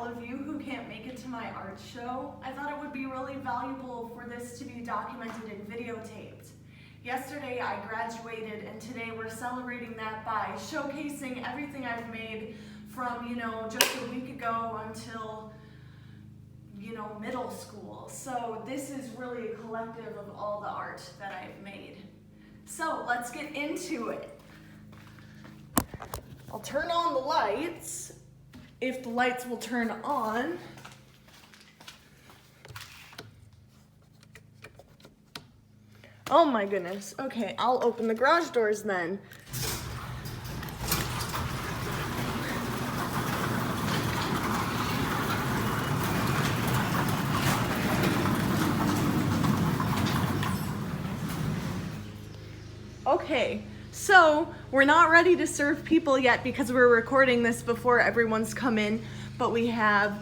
all of you who can't make it to my art show, I thought it would be really valuable for this to be documented and videotaped. Yesterday I graduated, and today we're celebrating that by showcasing everything I've made from, just a week ago until, middle school. So this is really a collective of all the art that I've made. So let's get into it. I'll turn on the lights, if the lights will turn on. Oh my goodness. Okay, I'll open the garage doors then. Okay, so we're not ready to serve people yet because we're recording this before everyone's come in, but we have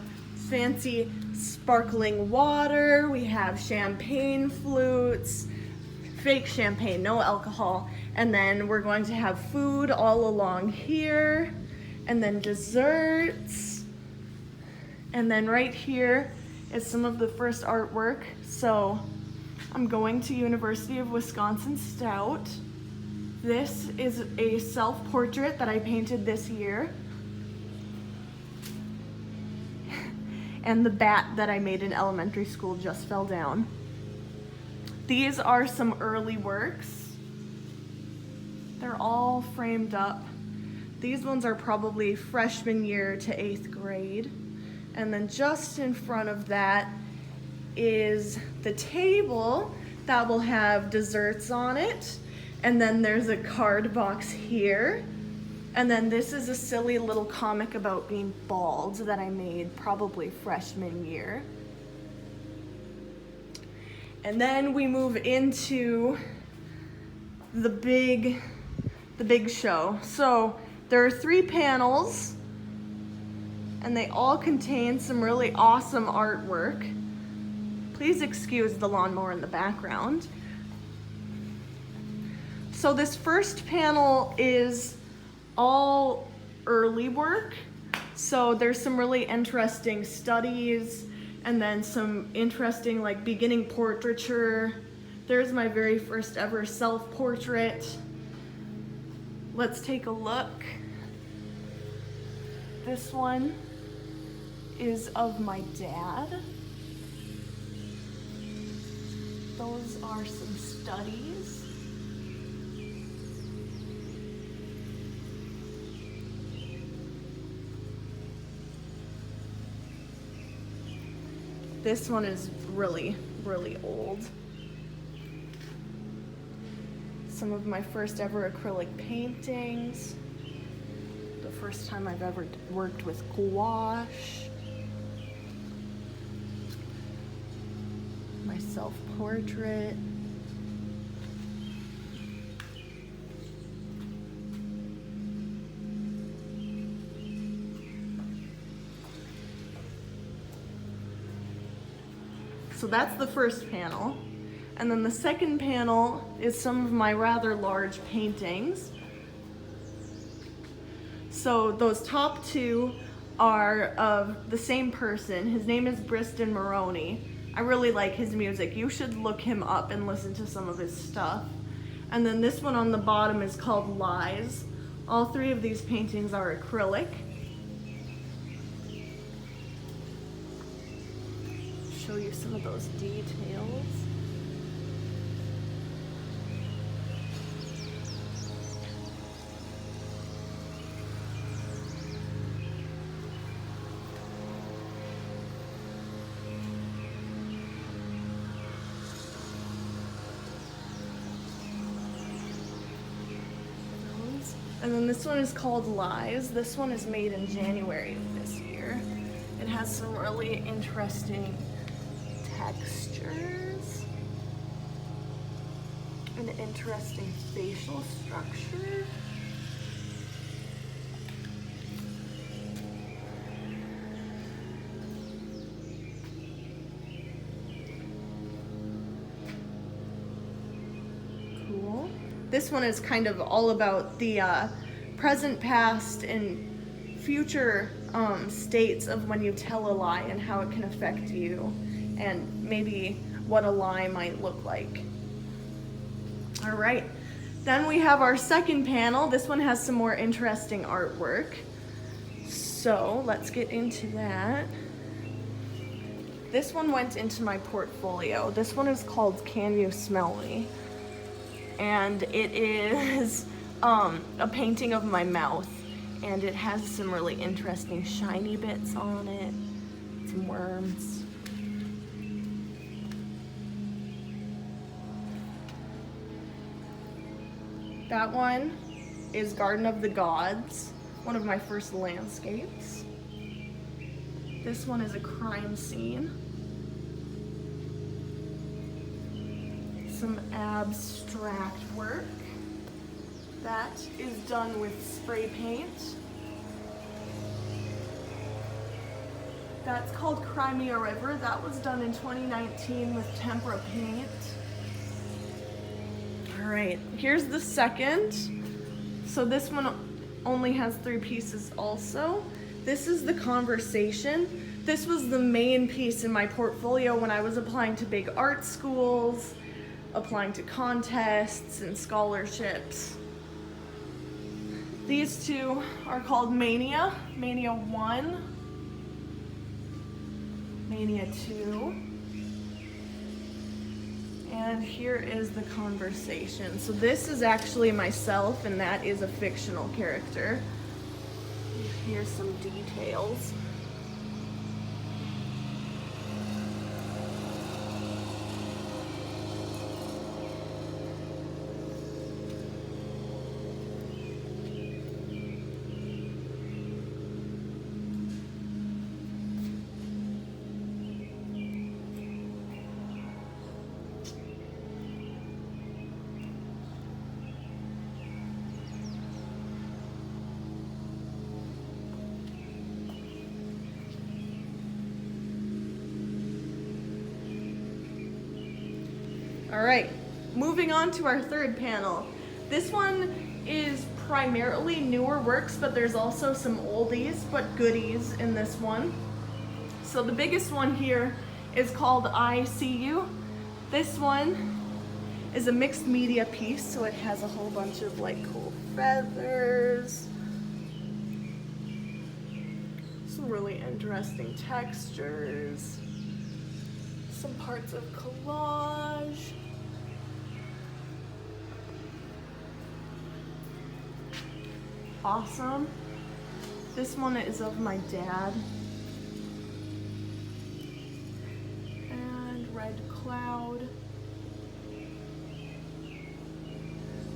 fancy sparkling water, we have champagne flutes, fake champagne, no alcohol, and then we're going to have food all along here, and then desserts, and then right here is some of the first artwork. So I'm going to University of Wisconsin Stout. This is a self-portrait that I painted this year. And the bat that I made in elementary school just fell down. These are some early works. They're all framed up. These ones are probably freshman year to 8th grade. And then just in front of that is the table that will have desserts on it. And then there's a card box here. And then this is a silly little comic about being bald that I made probably freshman year. And then we move into the big show. So there are 3 panels, and they all contain some really awesome artwork. Please excuse the lawnmower in the background. So this first panel is all early work. So there's some really interesting studies, and then some interesting beginning portraiture. There's my very first ever self-portrait. Let's take a look. This one is of my dad. Those are some studies. This one is really, really old. Some of my first ever acrylic paintings. The first time I've ever worked with gouache. My self-portrait. So that's the first panel. And then the second panel is some of my rather large paintings. So those top 2 are of the same person. His name is Briston Maroney. I really like his music. You should look him up and listen to some of his stuff. And then this one on the bottom is called Lies. All 3 of these paintings are acrylic. Show you some of those details. And then this one is called Lies. This one is made in January of this year. It has some really interesting textures, an interesting facial structure. Cool. This one is kind of all about the present, past, and future states of when you tell a lie and how it can affect you, and maybe what a lie might look like. All right, then we have our second panel. This one has some more interesting artwork. So let's get into that. This one went into my portfolio. This one is called Can You Smell Me? And it is a painting of my mouth. And it has some really interesting shiny bits on it, some worms. That one is Garden of the Gods, one of my first landscapes. This one is a crime scene. Some abstract work. That is done with spray paint. That's called Crimea River. That was done in 2019 with tempera paint. All right, here's the second. So this one only has 3 pieces also. This is The Conversation. This was the main piece in my portfolio when I was applying to big art schools, applying to contests and scholarships. These two are called Mania, Mania 1, Mania 2, and here is The Conversation. So this is actually myself, and that is a fictional character. Here's some details. All right, moving on to our third panel. This one is primarily newer works, but there's also some oldies but goodies in this one. So the biggest one here is called I See You. This one is a mixed media piece, so it has a whole bunch of like cool feathers, some really interesting textures, some parts of collage. Awesome. This one is of my dad. And red cloud.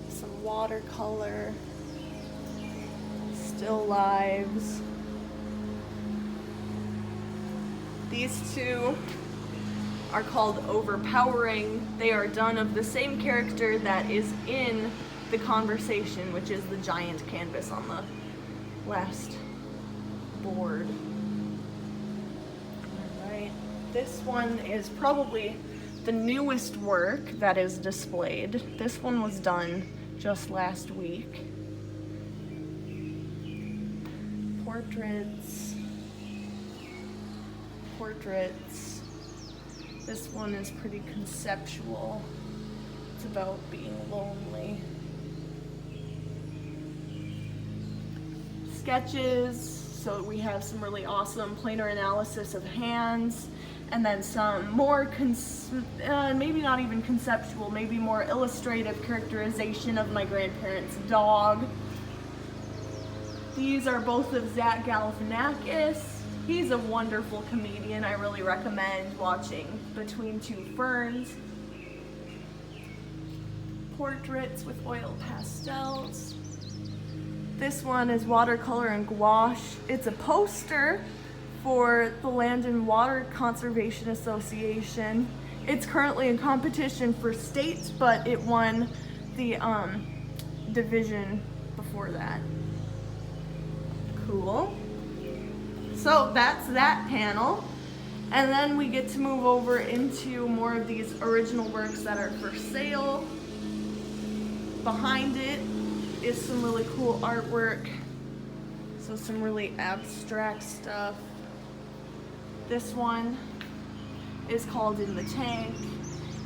Some watercolor. Still lives. These two are called Overpowering. They are done of the same character that is in The Conversation, which is the giant canvas on the last board. All right, this one is probably the newest work that is displayed. This one was done just last week. Portraits. This one is pretty conceptual. It's about being lonely. Sketches, so we have some really awesome planar analysis of hands, and then some more, maybe not even conceptual, maybe more illustrative characterization of my grandparents' dog. These are both of Zach Galifianakis. He's a wonderful comedian. I really recommend watching Between Two Ferns. Portraits with oil pastels. This one is watercolor and gouache. It's a poster for the Land and Water Conservation Association. It's currently in competition for state, but it won the division before that. Cool. So that's that panel. And then we get to move over into more of these original works that are for sale. Behind it is some really cool artwork, So some really abstract stuff. This one is called In the Tank.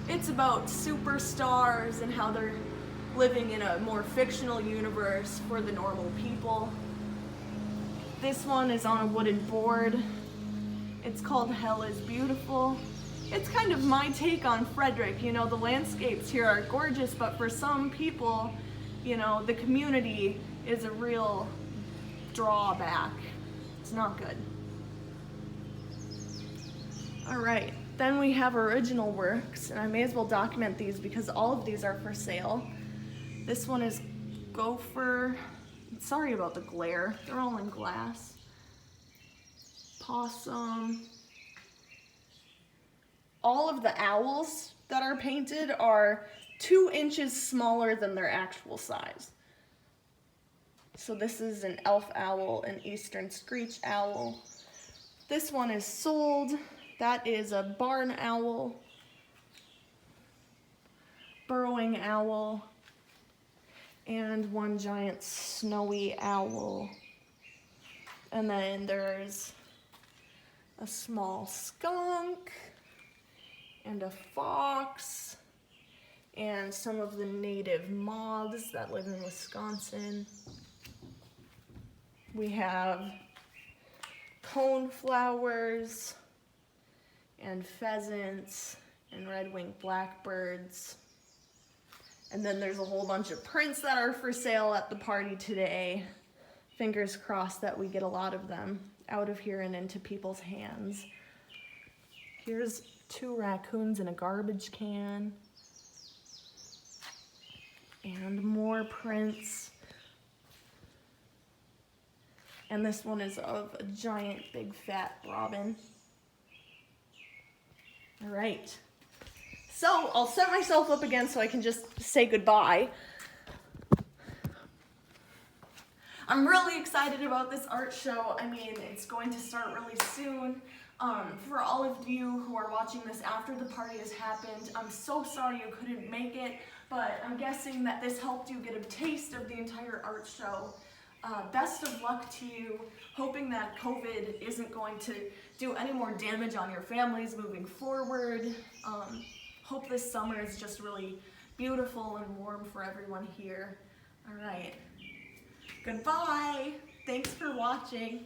It's about superstars and how they're living in a more fictional universe for the normal people. This one is on a wooden board. It's called Hell is Beautiful. It's kind of my take on Frederick. You know, the landscapes here are gorgeous, but for some people, you know, the community is a real drawback. It's not good. All right, then we have original works, and I may as well document these because all of these are for sale. This one is Gopher. Sorry about the glare. They're all in glass. Possum. All of the owls that are painted are 2 inches smaller than their actual size. So this is an elf owl, an eastern screech owl. This one is sold. That is a barn owl, burrowing owl, and one giant snowy owl. And then there's a small skunk and a fox and some of the native moths that live in Wisconsin. We have coneflowers and pheasants and red-winged blackbirds. And then there's a whole bunch of prints that are for sale at the party today. Fingers crossed that we get a lot of them out of here and into people's hands. Here's 2 raccoons in a garbage can. And more prints. And this one is of a giant big fat robin. All right. So I'll set myself up again so I can just say goodbye. I'm really excited about this art show. I mean, it's going to start really soon. For all of you who are watching this after the party has happened, I'm so sorry you couldn't make it, but I'm guessing that this helped you get a taste of the entire art show. Best of luck to you, hoping that COVID isn't going to do any more damage on your families moving forward. Hope this summer is just really beautiful and warm for everyone here. All right. Goodbye. Thanks for watching.